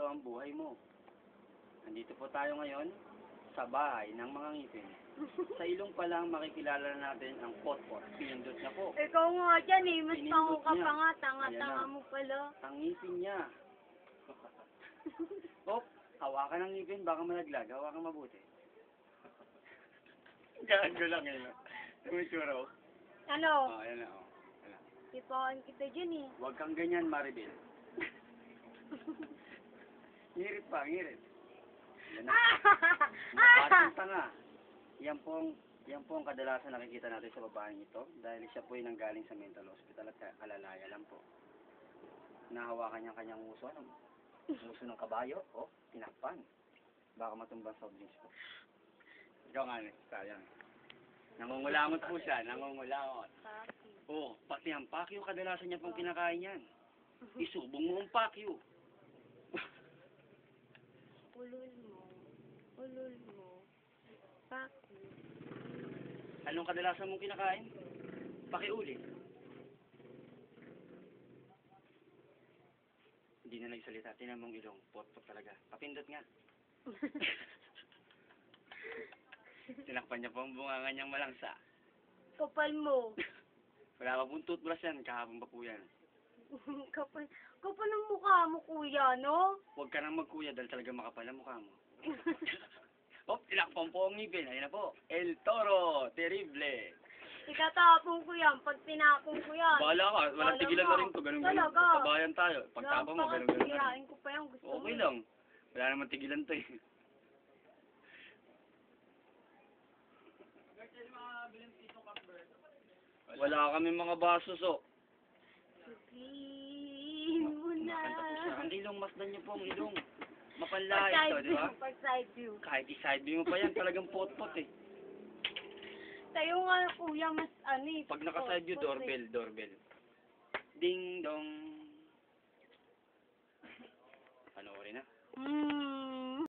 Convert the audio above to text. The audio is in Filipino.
ang buhay mo. Nandito po tayo ngayon sa bahay ng mga ngipin. Sa ilong pa lang makikilala na natin ang potpot. Pinindot niya po. Ikaw nga dyan eh, mas Pinindot pango ka niya. pa nga, Ayan tanga-tanga na. mo pala. Ang ngipin niya. Oh, hawakan ng ngipin, baka malaglag. Hawakan mabuti. Gago lang yun. Tumitsura oh. Ano? Oh, ayan na oh. Ayan na. Ipawan kita dyan eh. Huwag kang ganyan, Maribel. Ngirit pa, ngirit. Yan na. Batang tanga. Yan po ang kadalasan nakikita natin sa babaeng ito dahil siya po ay nanggaling sa mental hospital at alalaya lang po. Nahawakan niya kanyang uso ng kabayo, oh, tinakpan. Baka matumbang sa oblis po. Ikaw nga, sayang. Nangungulangot po siya, nangungulangot. Oh, pati ang pakyo kadalasan niya pang kinakain yan. Isubong mo ang pakyo. Ulul mo, paki. Anong kadalasan mong kinakain? Pakiuli. Hindi na nagsalita. Tinan mong ilong. Pot-pot talaga. Kapindot nga. Tinakpan niya po ang bunganga niyang malangsa. Kapal mo. Wala pa pong toothbrush yan. Kahapon pa po yan. Kapal ang mukha mo, kuya, no? Huwag ka nang magkuya dahil talaga makapal ang mukha mo. Oh, tinakpan po ang ngipin. Ayun na po. El Toro. Terrible. Itatapon ko yan, pag tinapon ko yan. Bahala ka. Walang tigilan na rin to. Ganun-ganun. Talaga. Tabayan tayo. Pagtapon mo, ganun-ganun. Kirain ko pa yan, gusto mo. Okay lang. Wala naman tigilan to eh. Wala kami mga basos oh. Sabihin mo na. Ang ilong, masdan niyo po ang ilong. Mapanlahit to, di ba? Pag side view. Kahit i-side view mo pa yan, talagang pot-pot eh. Tayo nga, kuya, mas ano eh. Pag naka-side view, doorbell. Ding dong.